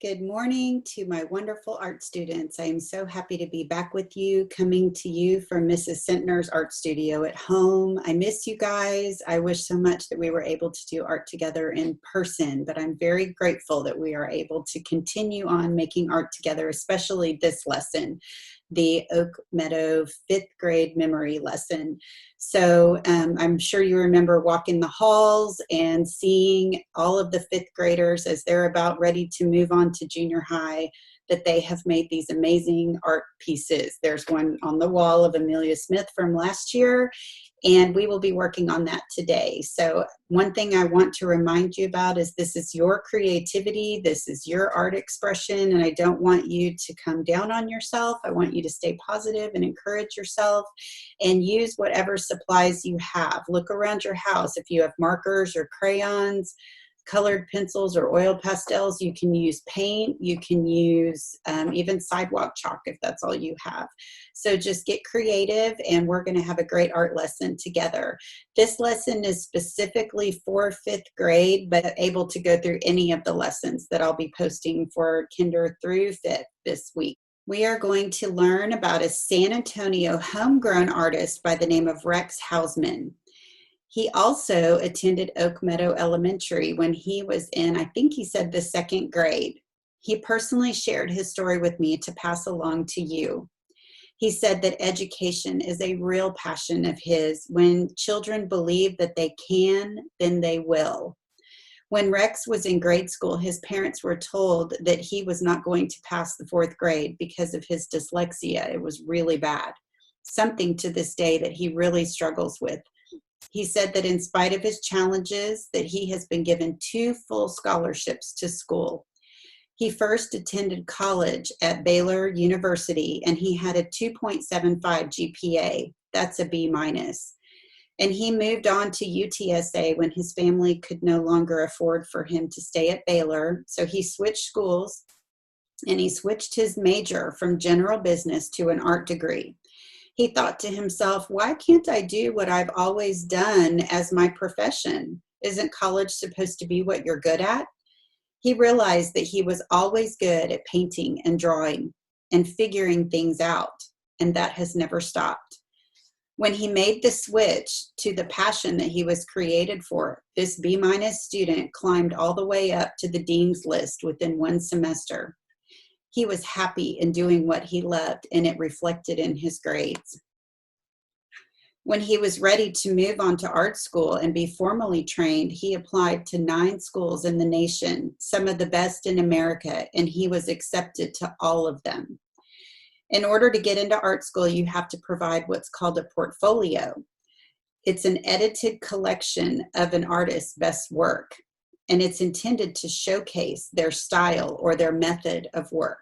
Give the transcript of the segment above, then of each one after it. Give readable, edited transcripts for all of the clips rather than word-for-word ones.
Good morning to my wonderful art students. I am so happy to be back with you, coming to you from Mrs. Centner's art studio at home. I miss you guys. I wish so much that we were able to do art together in person, but I'm very grateful that we are able to continue on making art together, especially this lesson, the Oak Meadow 5th grade memory lesson. So I'm sure you remember walking the halls and seeing all of the 5th graders as they're about ready to move on to junior high, that they have made these amazing art pieces. There's one on the wall of Amelia Smith from last year, and we will be working on that today. So one thing I want to remind you about is this is your creativity, this is your art expression, and I don't want you to come down on yourself. I want you to stay positive and encourage yourself and use whatever supplies you have. Look around your house. If you have markers or crayons, colored pencils or oil pastels, you can use paint, you can use even sidewalk chalk if that's all you have. So just get creative, and we're going to have a great art lesson together. This lesson is specifically for 5th grade, but able to go through any of the lessons that I'll be posting for kinder through 5th this week. We are going to learn about a San Antonio homegrown artist by the name of Rex Hausmann. He also attended Oak Meadow Elementary when he was in, I think he said, the 2nd grade. He personally shared his story with me to pass along to you. He said that education is a real passion of his. When children believe that they can, then they will. When Rex was in grade school, his parents were told that he was not going to pass the 4th grade because of his dyslexia. It was really bad, something to this day that he really struggles with. He said that in spite of his challenges, that he has been given 2 full scholarships to school. He first attended college at Baylor University, and he had a 2.75 GPA. That's a B-. And he moved on to UTSA when his family could no longer afford for him to stay at Baylor. So he switched schools, and he switched his major from general business to an art degree. He thought to himself, why can't I do what I've always done as my profession? Isn't college supposed to be what you're good at? He realized that he was always good at painting and drawing and figuring things out, and that has never stopped. When he made the switch to the passion that he was created for, this B- student climbed all the way up to the dean's list within 1 semester. He was happy in doing what he loved, and it reflected in his grades. When he was ready to move on to art school and be formally trained, he applied to 9 schools in the nation, some of the best in America, and he was accepted to all of them. In order to get into art school, you have to provide what's called a portfolio. It's an edited collection of an artist's best work, and it's intended to showcase their style or their method of work.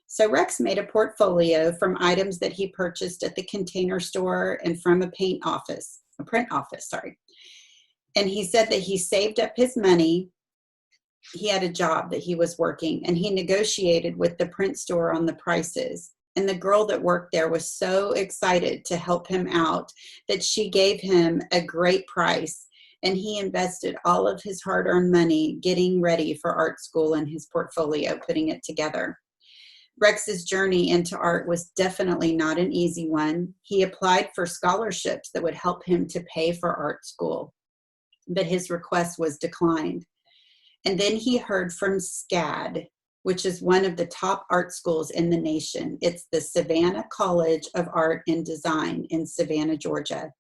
So Rex made a portfolio from items that he purchased at the Container Store and from a print office. And he said that he saved up his money. He had a job that he was working, and he negotiated with the print store on the prices. And the girl that worked there was so excited to help him out that she gave him a great price. And he invested all of his hard-earned money getting ready for art school and his portfolio, putting it together. Rex's journey into art was definitely not an easy one. He applied for scholarships that would help him to pay for art school, but his request was declined. And then he heard from SCAD, which is one of the top art schools in the nation. It's the Savannah College of Art and Design in Savannah, Georgia.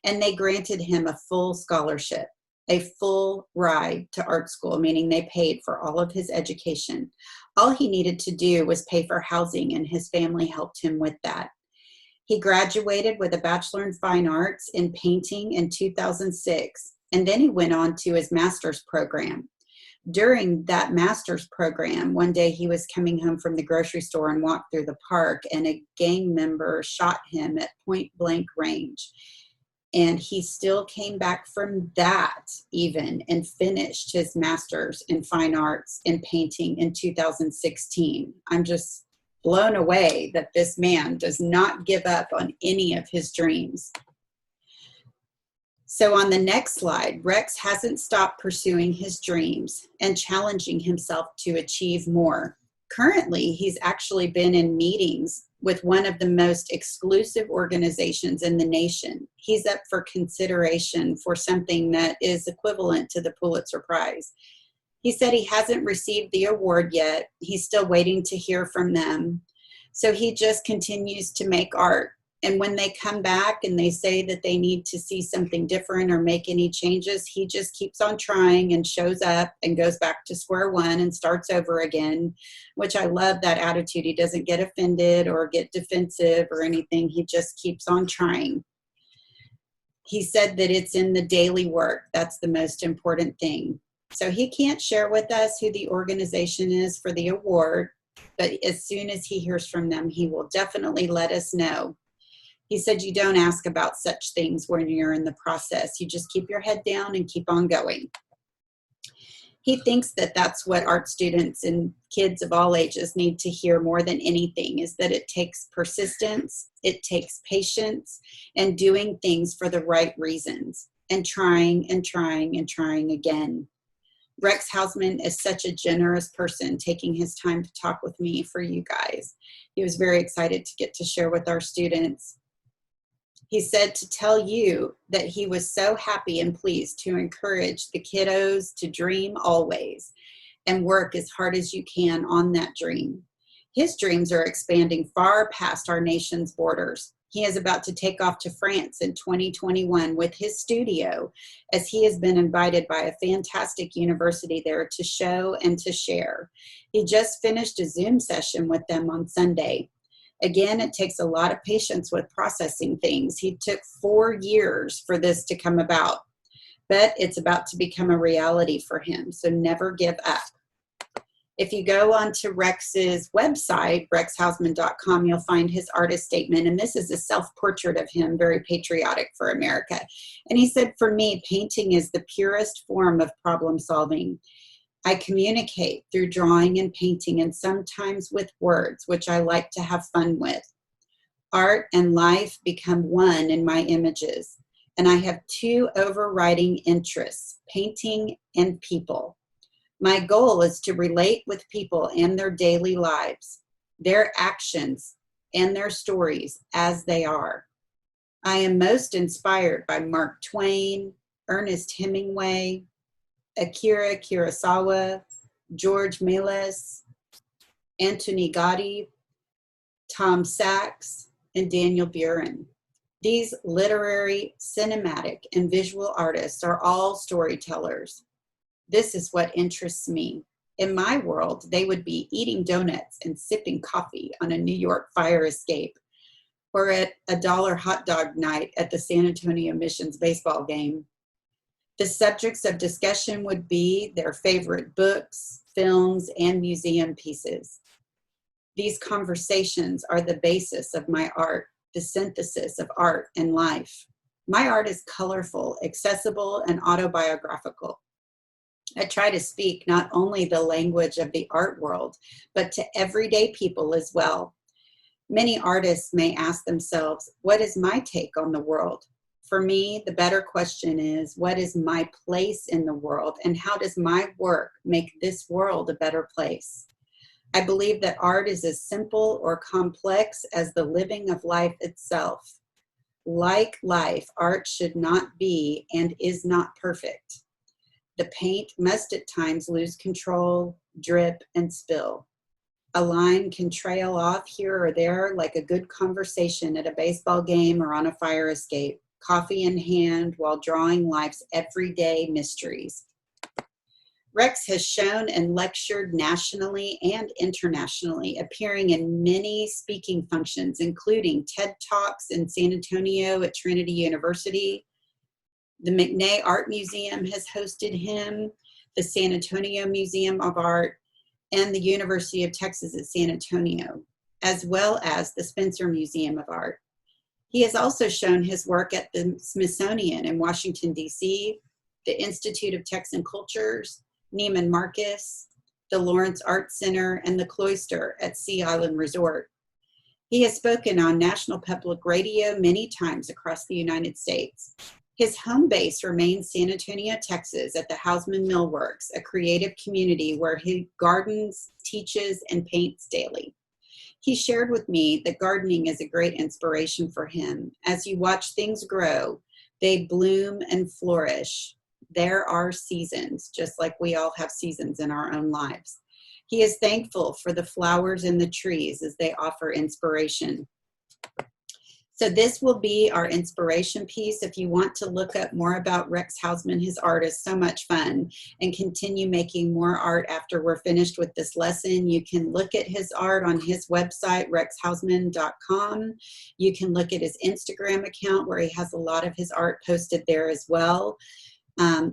And they granted him a full scholarship, a full ride to art school, meaning they paid for all of his education. All he needed to do was pay for housing, and his family helped him with that. He graduated with a Bachelor in Fine Arts in painting in 2006, and then he went on to his master's program. During that master's program, one day he was coming home from the grocery store and walked through the park, and a gang member shot him at point blank range. And he still came back from that even and finished his master's in fine arts in painting in 2016. I'm just blown away that this man does not give up on any of his dreams. So on the next slide, Rex hasn't stopped pursuing his dreams and challenging himself to achieve more. Currently, he's actually been in meetings with one of the most exclusive organizations in the nation. He's up for consideration for something that is equivalent to the Pulitzer Prize. He said he hasn't received the award yet. He's still waiting to hear from them. So he just continues to make art. And when they come back and they say that they need to see something different or make any changes, he just keeps on trying and shows up and goes back to square one and starts over again, which I love that attitude. He doesn't get offended or get defensive or anything. He just keeps on trying. He said that it's in the daily work. That's the most important thing. So he can't share with us who the organization is for the award, but as soon as he hears from them, he will definitely let us know. He said, you don't ask about such things when you're in the process. You just keep your head down and keep on going. He thinks that that's what art students and kids of all ages need to hear more than anything, is that it takes persistence, it takes patience, and doing things for the right reasons, and trying and trying and trying again. Rex Hausmann is such a generous person, taking his time to talk with me for you guys. He was very excited to get to share with our students. He said to tell you that he was so happy and pleased to encourage the kiddos to dream always and work as hard as you can on that dream. His dreams are expanding far past our nation's borders. He is about to take off to France in 2021 with his studio, as he has been invited by a fantastic university there to show and to share. He just finished a Zoom session with them on Sunday. Again, it takes a lot of patience with processing things. He took 4 years for this to come about, but it's about to become a reality for him, so never give up. If you go onto Rex's website, rexhausman.com, you'll find his artist statement, and this is a self-portrait of him, very patriotic for America. And he said, for me, painting is the purest form of problem solving. I communicate through drawing and painting, and sometimes with words, which I like to have fun with. Art and life become one in my images, and I have 2 overriding interests, painting and people. My goal is to relate with people and their daily lives, their actions, and their stories as they are. I am most inspired by Mark Twain, Ernest Hemingway, Akira Kurosawa, George Méliès, Antony Gaudí, Tom Sachs, and Daniel Buren. These literary, cinematic, and visual artists are all storytellers. This is what interests me. In my world, they would be eating donuts and sipping coffee on a New York fire escape, or at a $1 hot dog night at the San Antonio Missions baseball game. The subjects of discussion would be their favorite books, films, and museum pieces. These conversations are the basis of my art, the synthesis of art and life. My art is colorful, accessible, and autobiographical. I try to speak not only the language of the art world, but to everyday people as well. Many artists may ask themselves, what is my take on the world? For me, the better question is, what is my place in the world, and how does my work make this world a better place? I believe that art is as simple or complex as the living of life itself. Like life, art should not be and is not perfect. The paint must at times lose control, drip, and spill. A line can trail off here or there like a good conversation at a baseball game or on a fire escape, coffee in hand while drawing life's everyday mysteries. Rex has shown and lectured nationally and internationally, appearing in many speaking functions, including TED Talks in San Antonio at Trinity University. The McNay Art Museum has hosted him, the San Antonio Museum of Art, and the University of Texas at San Antonio, as well as the Spencer Museum of Art. He has also shown his work at the Smithsonian in Washington, D.C., the Institute of Texan Cultures, Neiman Marcus, the Lawrence Art Center, and the Cloister at Sea Island Resort. He has spoken on National Public Radio many times across the United States. His home base remains San Antonio, Texas at the Hausman Millworks, a creative community where he gardens, teaches, and paints daily. He shared with me that gardening is a great inspiration for him. As you watch things grow, they bloom and flourish. There are seasons, just like we all have seasons in our own lives. He is thankful for the flowers and the trees as they offer inspiration. So this will be our inspiration piece. If you want to look up more about Rex Hausmann, his art is so much fun, and continue making more art after we're finished with this lesson, you can look at his art on his website, rexhausmann.com. You can look at his Instagram account where he has a lot of his art posted there as well.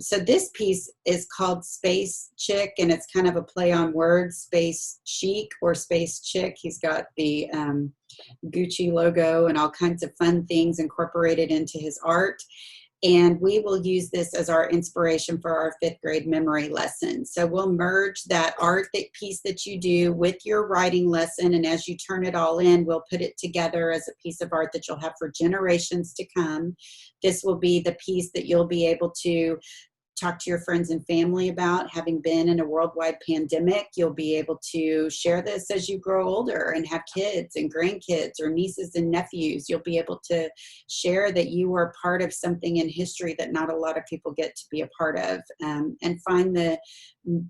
So this piece is called Space Chick, and it's kind of a play on words, Space Chic or Space Chick. He's got the Gucci logo and all kinds of fun things incorporated into his art. And we will use this as our inspiration for our 5th grade memory lesson. So we'll merge that art piece that you do with your writing lesson, and as you turn it all in, we'll put it together as a piece of art that you'll have for generations to come. This will be the piece that you'll be able to talk to your friends and family about. Having been in a worldwide pandemic, you'll be able to share this as you grow older and have kids and grandkids or nieces and nephews. You'll be able to share that you were part of something in history that not a lot of people get to be a part of, and find the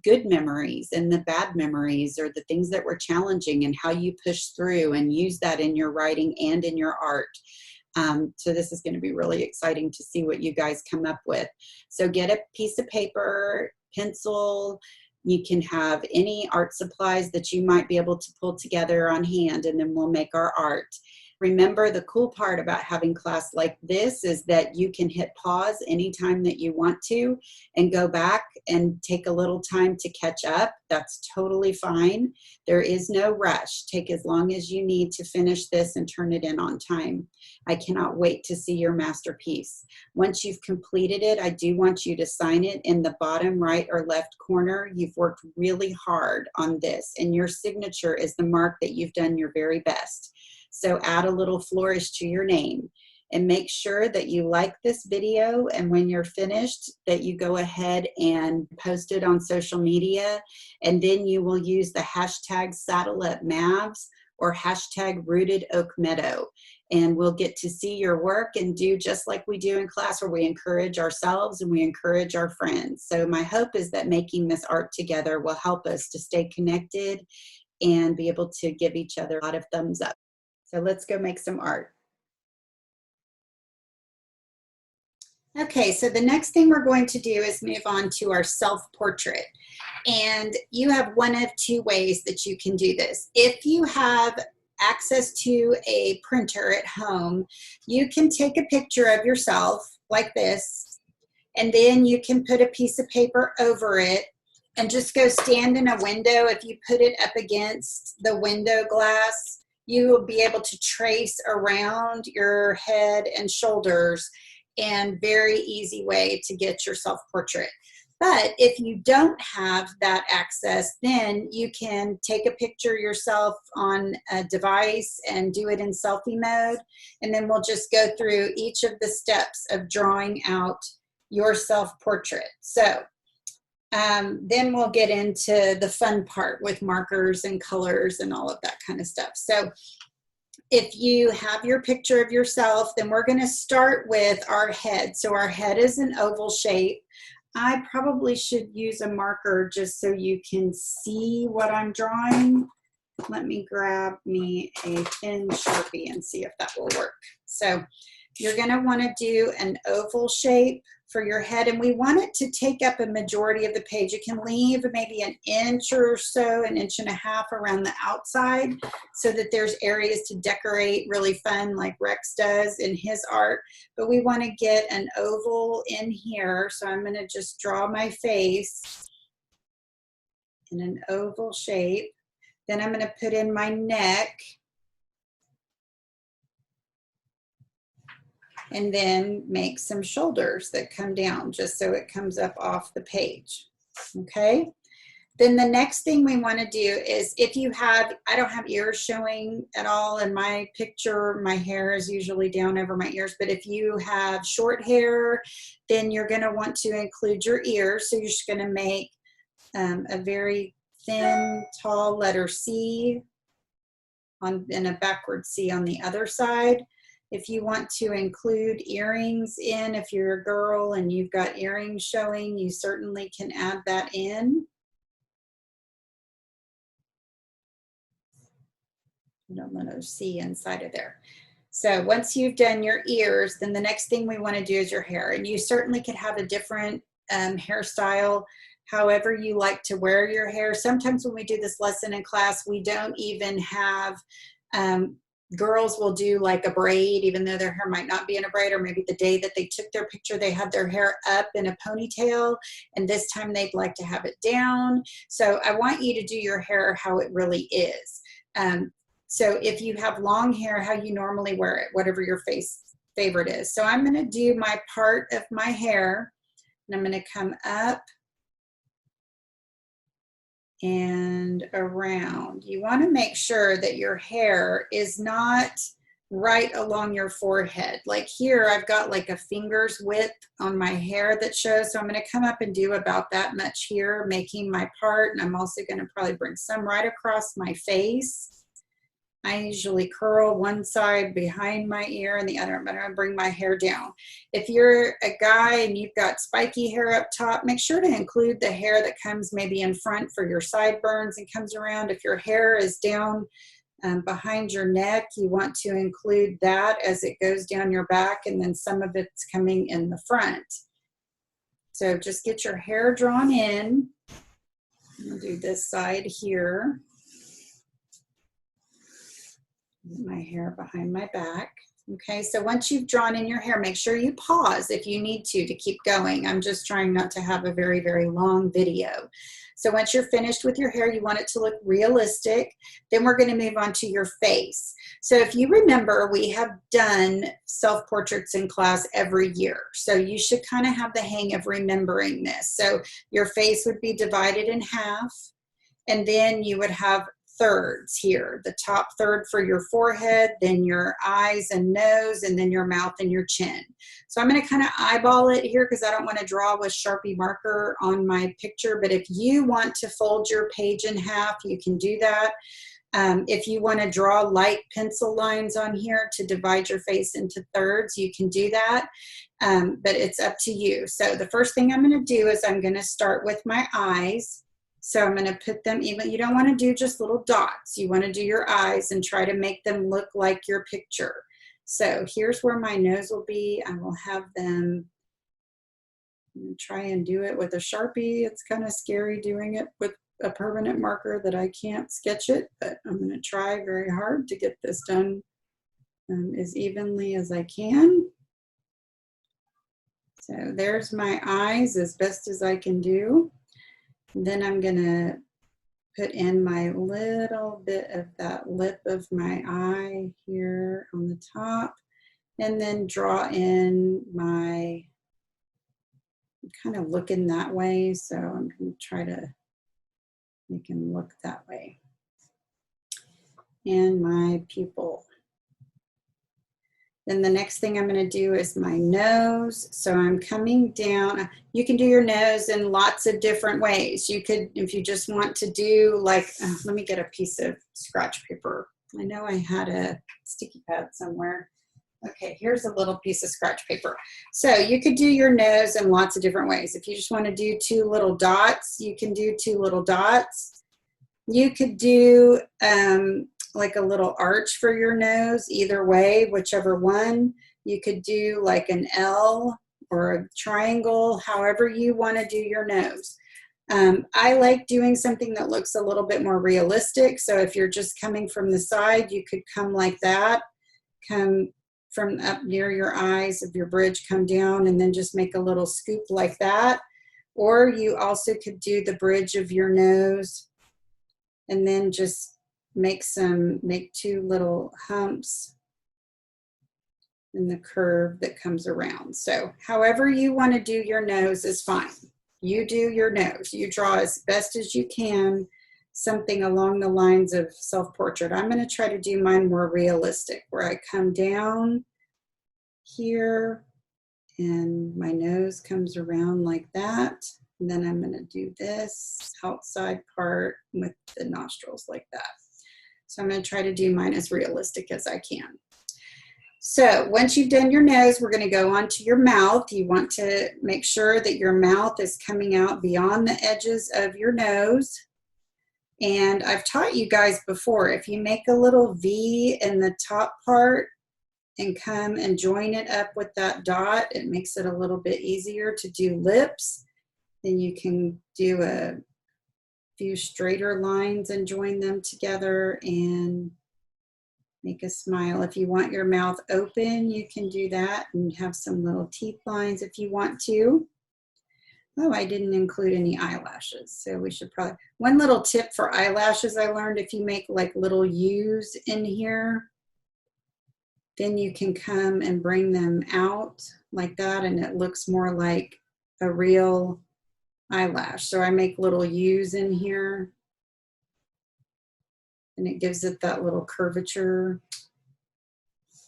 good memories and the bad memories, or the things that were challenging, and how you push through and use that in your writing and in your art. So this is going to be really exciting to see what you guys come up with. So get a piece of paper, pencil. You can have any art supplies that you might be able to pull together on hand, and then we'll make our art. Remember, the cool part about having class like this is that you can hit pause anytime that you want to and go back and take a little time to catch up. That's totally fine. There is no rush. Take as long as you need to finish this and turn it in on time. I cannot wait to see your masterpiece. Once you've completed it, I do want you to sign it in the bottom right or left corner. You've worked really hard on this, and your signature is the mark that you've done your very best. So add a little flourish to your name, and make sure that you like this video, and when you're finished that you go ahead and post it on social media, and then you will use the hashtag #SaddleUpMavs or hashtag #RootedOakMeadow, and we'll get to see your work and do just like we do in class, where we encourage ourselves and we encourage our friends. So my hope is that making this art together will help us to stay connected and be able to give each other a lot of thumbs up. So let's go make some art. Okay, so the next thing we're going to do is move on to our self-portrait. And you have one of two ways that you can do this. If you have access to a printer at home, you can take a picture of yourself like this, and then you can put a piece of paper over it and just go stand in a window. If you put it up against the window glass, you will be able to trace around your head and shoulders, and very easy way to get your self-portrait. But if you don't have that access, then you can take a picture yourself on a device and do it in selfie mode, and then we'll just go through each of the steps of drawing out your self-portrait. So then we'll get into the fun part with markers and colors and all of that kind of stuff. So if you have your picture of yourself, then we're going to start with our head. So our head is an oval shape. I probably should use a marker just so you can see what I'm drawing. Let me grab me a thin Sharpie and see if that will work. So you're going to want to do an oval shape for your head, and we want it to take up a majority of the page. You can leave maybe an inch or so, an inch and a half around the outside, so that there's areas to decorate really fun like Rex does in his art. But we want to get an oval in here, so I'm going to just draw my face in an oval shape. Then I'm going to put in my neck, and then make some shoulders that come down just so it comes up off the page. Okay, Then the next thing we want to do is if you have, I don't have ears showing at all in my picture. My hair is usually down over my ears, but if you have short hair, then you're going to want to include your ears. So you're just going to make a very thin, tall letter C and a backward C on the other side. If you want to include earrings in, if you're a girl and you've got earrings showing, you certainly can add that in. Letter C inside of there. So once you've done your ears, then the next thing we want to do is your hair. And you certainly could have a different hairstyle, however you like to wear your hair. Sometimes when we do this lesson in class, we don't even have, girls will do like a braid, even though their hair might not be in a braid, or maybe the day that they took their picture, they had their hair up in a ponytail, and this time they'd like to have it down. So I want you to do your hair how it really is. So if you have long hair, how you normally wear it, whatever your favorite is. So I'm going to do my part of my hair, and I'm going to come up and around. You want to make sure that your hair is not right along your forehead. Like here, I've got like a finger's width on my hair that shows. So I'm going to come up and do about that much here, making my part. And I'm also going to probably bring some right across my face. I usually curl one side behind my ear and the other, but I'm going to bring my hair down. If you're a guy and you've got spiky hair up top, make sure to include the hair that comes maybe in front for your sideburns and comes around. If your hair is down behind your neck, you want to include that as it goes down your back, and then some of it's coming in the front. So just get your hair drawn in. I'll do this side here. My hair behind my back. Okay, so once you've drawn in your hair, make sure you pause if you need to keep going. I'm just trying not to have a very, very long video. So once you're finished with your hair, you want it to look realistic. Then we're going to move on to your face. So if you remember, we have done self-portraits in class every year. So you should kind of have the hang of remembering this. So your face would be divided in half, and then you would have thirds here, the top third for your forehead, then your eyes and nose, and then your mouth and your chin. So I'm going to kind of eyeball it here because I don't want to draw with Sharpie marker on my picture, but if you want to fold your page in half, you can do that. If you want to draw light pencil lines on here to divide your face into thirds, you can do that, but it's up to you. So the first thing I'm going to do is I'm going to start with my eyes. So I'm going to put them even, you don't want to do just little dots. You want to do your eyes and try to make them look like your picture. So here's where my nose will be. I will have them, I'm going to try and do it with a Sharpie. It's kind of scary doing it with a permanent marker that I can't sketch it, but I'm going to try very hard to get this done as evenly as I can. So there's my eyes as best as I can do. Then I'm going to put in my little bit of that lip of my eye here on the top, and then draw in my, I'm kind of looking that way, so I'm going to try to make him look that way. And my pupil. Then the next thing I'm going to do is my nose. So I'm coming down. You can do your nose in lots of different ways. You could, if you just want to do like, let me get a piece of scratch paper. I know I had a sticky pad somewhere. Okay, here's a little piece of scratch paper. So you could do your nose in lots of different ways. If you just want to do 2 little dots, you can do 2 little dots. You could do like a little arch for your nose, either way, whichever one. You could do like an L or a triangle, however you want to do your nose. I like doing something that looks a little bit more realistic. So if you're just coming from the side, you could come like that, come from up near your eyes of your bridge, come down, and then just make a little scoop like that. Or you also could do the bridge of your nose and then just make 2 little humps in the curve that comes around. So however you want to do your nose is fine. You do your nose. You draw as best as you can, something along the lines of self-portrait. I'm going to try to do mine more realistic, where I come down here and my nose comes around like that. And then I'm going to do this outside part with the nostrils like that. So I'm going to try to do mine as realistic as I can. So once you've done your nose, we're going to go on to your mouth. You want to make sure that your mouth is coming out beyond the edges of your nose. And I've taught you guys before, if you make a little V in the top part and come and join it up with that dot, it makes it a little bit easier to do lips. Then you can do a few straighter lines and join them together and make a smile. If you want your mouth open, you can do that and have some little teeth lines if you want to. Oh, I didn't include any eyelashes, so we should probably. One little tip for eyelashes I learned, if you make like little U's in here, then you can come and bring them out like that and it looks more like a real eyelash. So I make little U's in here and it gives it that little curvature.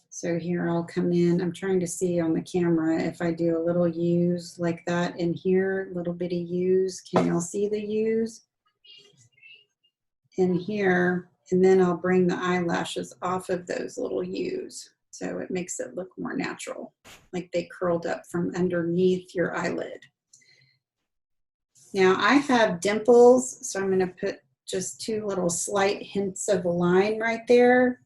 So here I'll come in, I'm trying to see on the camera if I do a little U's like that in here, little bitty U's. Can y'all see the U's? In here, and then I'll bring the eyelashes off of those little U's. So it makes it look more natural, like they curled up from underneath your eyelid. Now I have dimples, so I'm going to put just two little slight hints of a line right there.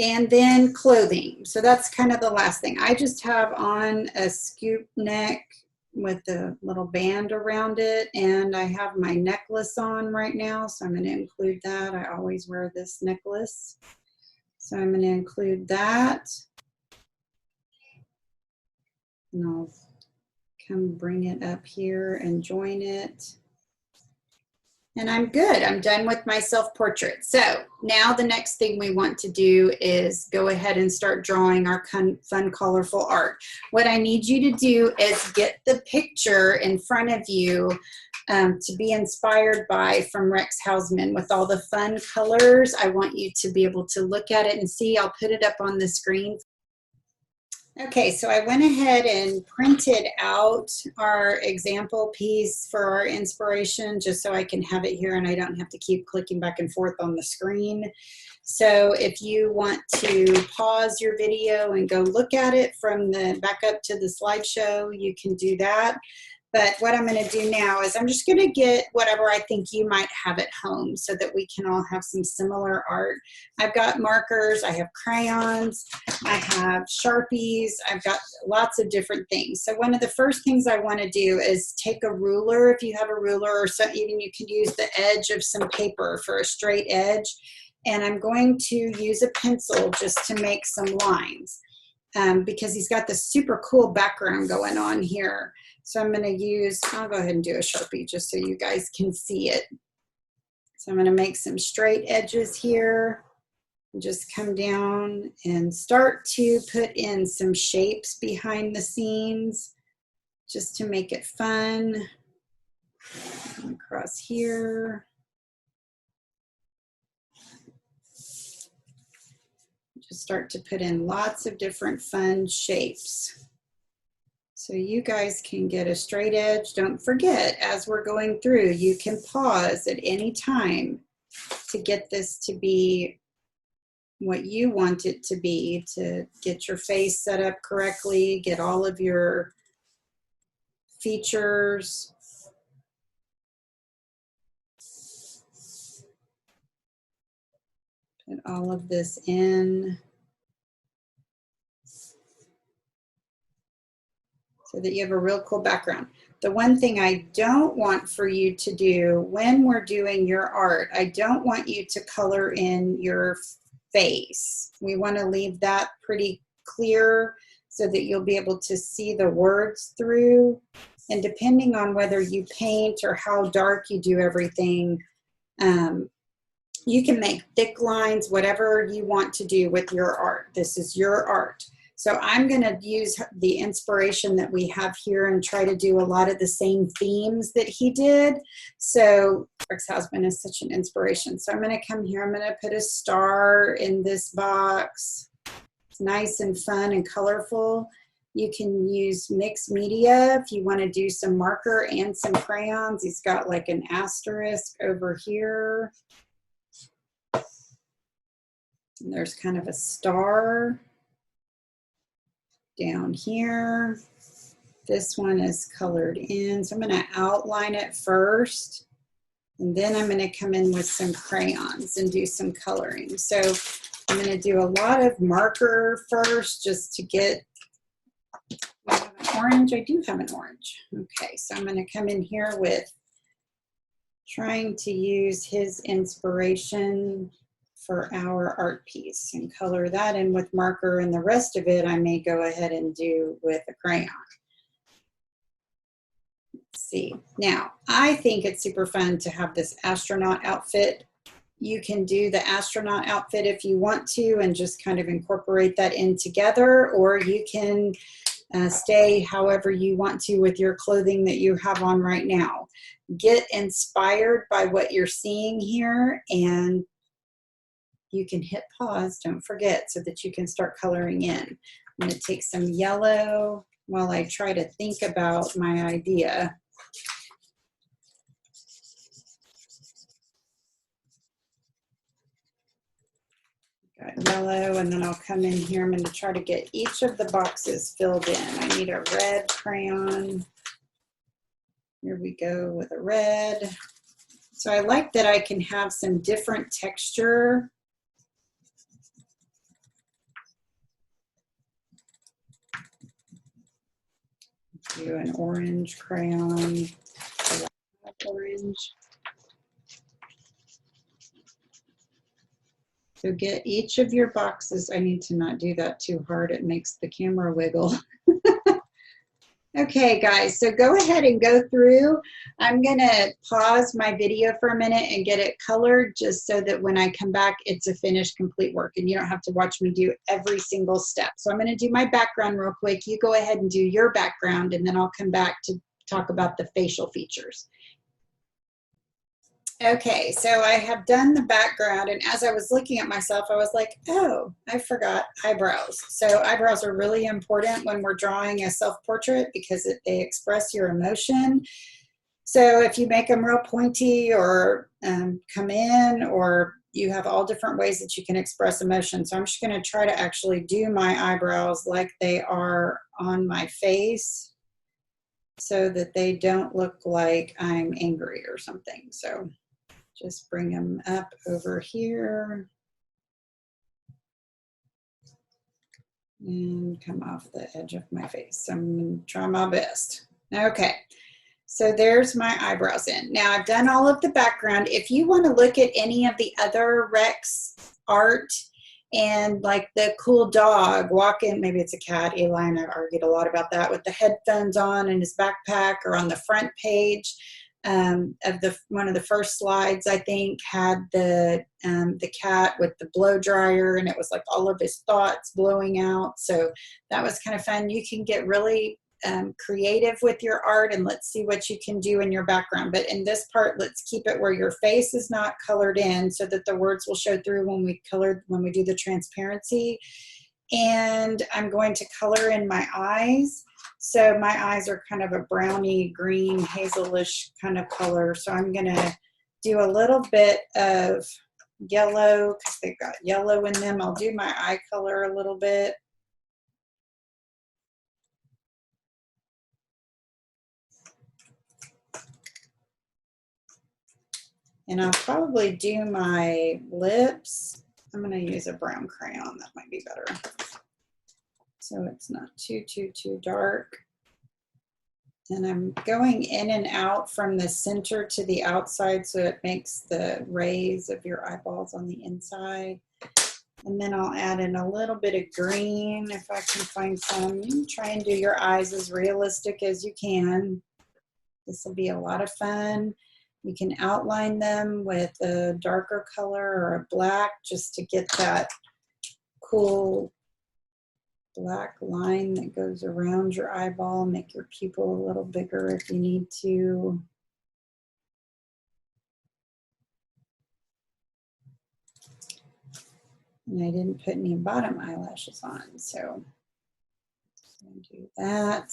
And then clothing. So that's kind of the last thing. I just have on a scoop neck with a little band around it, and I have my necklace on right now, so I'm going to include that. I always wear this necklace. So I'm going to include that. And I'll come bring it up here and join it. And I'm good. I'm done with my self-portrait. So now the next thing we want to do is go ahead and start drawing our fun, colorful art. What I need you to do is get the picture in front of you to be inspired by from Rex Hausmann with all the fun colors. I want you to be able to look at it and see. I'll put it up on the screen. Okay, so I went ahead and printed out our example piece for our inspiration just so I can have it here and I don't have to keep clicking back and forth on the screen. So if you want to pause your video and go look at it from the back up to the slideshow, you can do that. But what I'm going to do now is I'm just going to get whatever I think you might have at home so that we can all have some similar art. I've got markers, I have crayons, I have Sharpies, I've got lots of different things. So one of the first things I want to do is take a ruler, if you have a ruler, or so even you can use the edge of some paper for a straight edge. And I'm going to use a pencil just to make some lines because he's got this super cool background going on here. So I'm going to use, I'll go ahead and do a Sharpie just so you guys can see it. So I'm going to make some straight edges here and just come down and start to put in some shapes behind the scenes just to make it fun. Across here. Just start to put in lots of different fun shapes. So you guys can get a straight edge. Don't forget, as we're going through, you can pause at any time to get this to be what you want it to be, to get your face set up correctly, get all of your features. Put all of this in. So that you have a real cool background. The one thing I don't want for you to do when we're doing your art, I don't want you to color in your face. We want to leave that pretty clear so that you'll be able to see the words through. And depending on whether you paint or how dark you do everything, you can make thick lines, whatever you want to do with your art. This is your art. So I'm going to use the inspiration that we have here and try to do a lot of the same themes that he did. So Rex Hausmann is such an inspiration. So I'm going to come here. I'm going to put a star in this box. It's nice and fun and colorful. You can use mixed media if you want to do some marker and some crayons. He's got like an asterisk over here. And there's kind of a star down here. This one is colored in. So I'm going to outline it first. And then I'm going to come in with some crayons and do some coloring. So I'm going to do a lot of marker first just to get, I have an orange. I do have an orange. Okay, so I'm going to come in here with trying to use his inspiration for our art piece and color that in with marker, and the rest of it I may go ahead and do with a crayon. Let's see. Now, I think it's super fun to have this astronaut outfit. You can do the astronaut outfit if you want to and just kind of incorporate that in together, or you can stay however you want to with your clothing that you have on right now. Get inspired by what you're seeing here, and you can hit pause, don't forget, so that you can start coloring in. I'm going to take some yellow while I try to think about my idea. Got yellow, and then I'll come in here. I'm going to try to get each of the boxes filled in. I need a red crayon. Here we go with a red. So I like that I can have some different texture. Do an orange crayon, orange. So get each of your boxes. I need to not do that too hard. It makes the camera wiggle. Okay, guys, so go ahead and go through. I'm going to pause my video for a minute and get it colored just so that when I come back, it's a finished, complete work, and you don't have to watch me do every single step. So I'm going to do my background real quick. You go ahead and do your background, and then I'll come back to talk about the facial features. Okay, so I have done the background, and as I was looking at myself, I was like, oh, I forgot eyebrows. So eyebrows are really important when we're drawing a self-portrait because they express your emotion. So if you make them real pointy or come in, or you have all different ways that you can express emotion. So I'm just going to try to actually do my eyebrows like they are on my face so that they don't look like I'm angry or something. So just bring them up over here and come off the edge of my face. So I'm going to try my best. Okay, so there's my eyebrows in. Now I've done all of the background. If you want to look at any of the other Rex art and like the cool dog walking, maybe it's a cat, Eli and I've argued a lot about that, with the headphones on and his backpack, or on the front page of one of the first slides, I think, had the cat with the blow dryer, and it was like all of his thoughts blowing out. So that was kind of fun. You can get really creative with your art, and let's see what you can do in your background. But in this part, let's keep it where your face is not colored in so that the words will show through when we do the transparency. And I'm going to color in my eyes. So my eyes are kind of a browny green, hazelish kind of color. So I'm going to do a little bit of yellow because they've got yellow in them. I'll do my eye color a little bit. And I'll probably do my lips. I'm going to use a brown crayon. That might be better. So it's not too dark. And I'm going in and out from the center to the outside so it makes the rays of your eyeballs on the inside. And then I'll add in a little bit of green if I can find some. Try and do your eyes as realistic as you can. This will be a lot of fun. You can outline them with a darker color or a black just to get that cool black line that goes around your eyeball. Make your pupil a little bigger if you need to. And I didn't put any bottom eyelashes on, so I'm going to do that.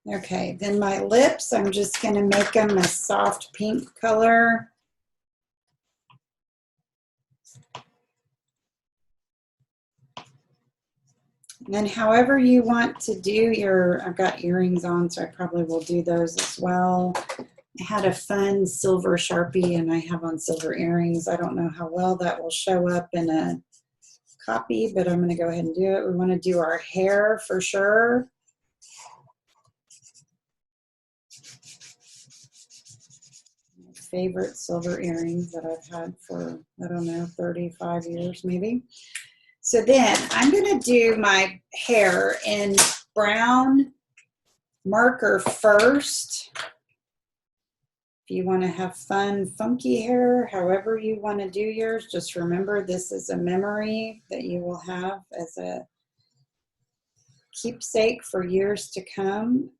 Okay, then my lips, I'm just going to make them a soft pink color. And then however you want to do your, I've got earrings on, so I probably will do those as well. I had a fun silver Sharpie and I have on silver earrings. I don't know how well that will show up in a copy, but I'm going to go ahead and do it. We want to do our hair for sure. My favorite silver earrings that I've had for, I don't know, 35 years maybe. So then I'm going to do my hair in brown marker first. If you want to have fun, funky hair, however you want to do yours, just remember this is a memory that you will have as a keepsake for years to come.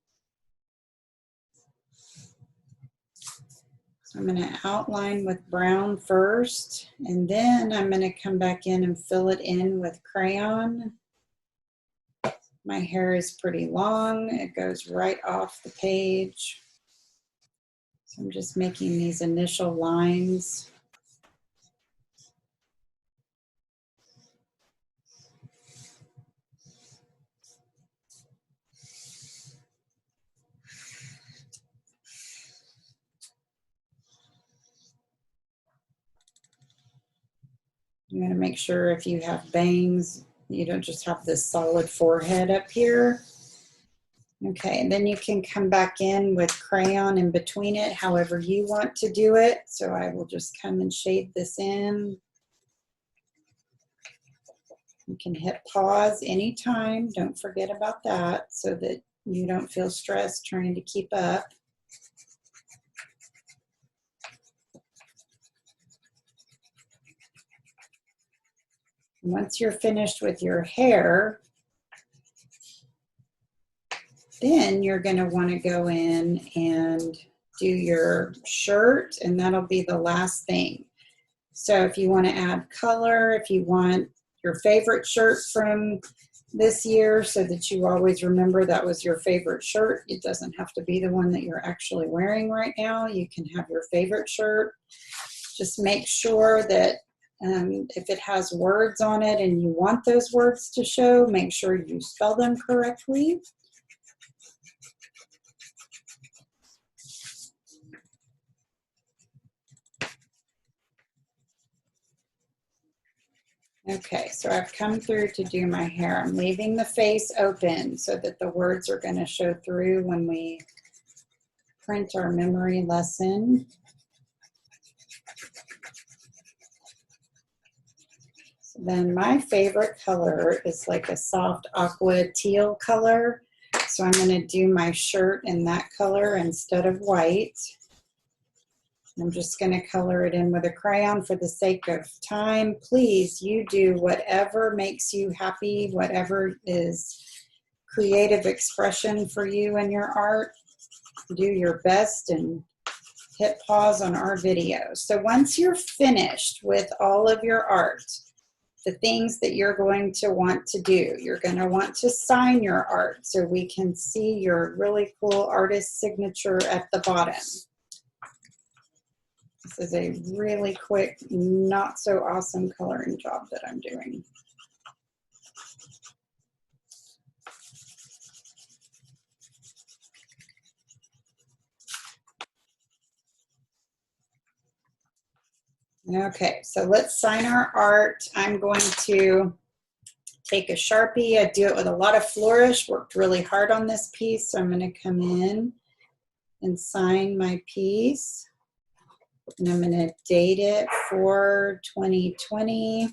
So I'm going to outline with brown first, and then I'm going to come back in and fill it in with crayon. My hair is pretty long. It goes right off the page. So I'm just making these initial lines. You want to make sure if you have bangs, you don't just have this solid forehead up here. Okay, and then you can come back in with crayon in between it, however you want to do it. So I will just come and shade this in. You can hit pause anytime. Don't forget about that so that you don't feel stressed trying to keep up. Once you're finished with your hair, then you're going to want to go in and do your shirt, and that'll be the last thing. So if you want to add color, if you want your favorite shirt from this year so that you always remember that was your favorite shirt, it doesn't have to be the one that you're actually wearing right now. You can have your favorite shirt. Just make sure that if it has words on it and you want those words to show, make sure you spell them correctly. Okay, so I've come through to do my hair. I'm leaving the face open so that the words are going to show through when we print our memory lesson. So then my favorite color is like a soft aqua teal color. So I'm going to do my shirt in that color instead of white. I'm just going to color it in with a crayon for the sake of time. Please, you do whatever makes you happy, whatever is creative expression for you and your art. Do your best and hit pause on our video. So once you're finished with all of your art, the things that you're going to want to do, you're going to want to sign your art so we can see your really cool artist signature at the bottom. This is a really quick, not so awesome coloring job that I'm doing. Okay, so let's sign our art. I'm going to take a Sharpie. I do it with a lot of flourish, worked really hard on this piece, so I'm going to come in and sign my piece. And I'm going to date it for 2020.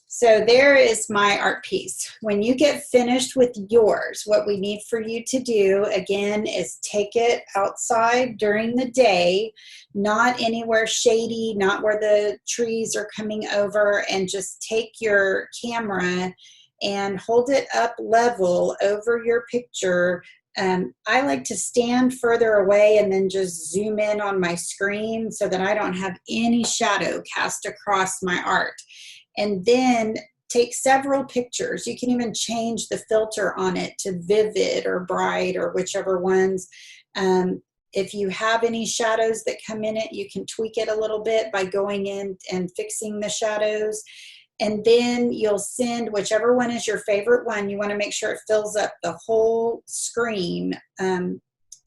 So there is my art piece. When you get finished with yours, what we need for you to do, again, is take it outside during the day, not anywhere shady, not where the trees are coming over, and just take your camera and hold it up level over your picture. I like to stand further away and then just zoom in on my screen so that I don't have any shadow cast across my art. And then take several pictures. You can even change the filter on it to vivid or bright or whichever ones. If you have any shadows that come in it, you can tweak it a little bit by going in and fixing the shadows. And then you'll send whichever one is your favorite one. You want to make sure it fills up the whole screen.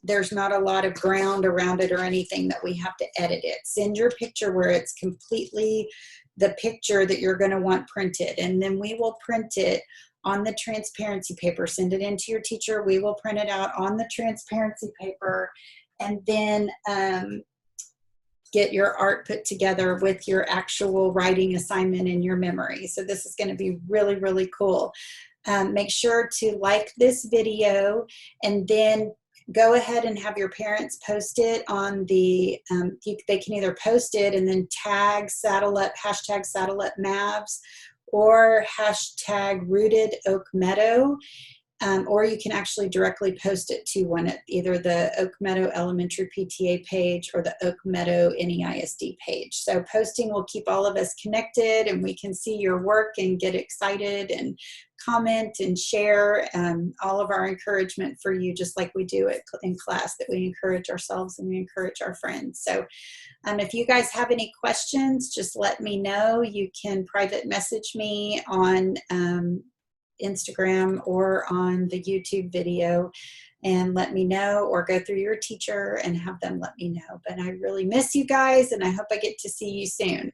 There's not a lot of ground around it or anything that we have to edit it. Send your picture where it's completely the picture that you're going to want printed. And then we will print it on the transparency paper. Send it in to your teacher. We will print it out on the transparency paper. And then get your art put together with your actual writing assignment in your memory. So this is going to be really, really cool. Make sure to like this video and then go ahead and have your parents post it on the, they can either post it and then tag hashtag Saddle Up Mavs or hashtag Rooted Oak Meadow. Or you can actually directly post it to one at either the Oak Meadow Elementary PTA page or the Oak Meadow NEISD page. So posting will keep all of us connected and we can see your work and get excited and comment and share all of our encouragement for you, just like we do in class, that we encourage ourselves and we encourage our friends. So if you guys have any questions, just let me know. You can private message me on Instagram or on the YouTube video and let me know, or go through your teacher and have them let me know. But I really miss you guys and I hope I get to see you soon.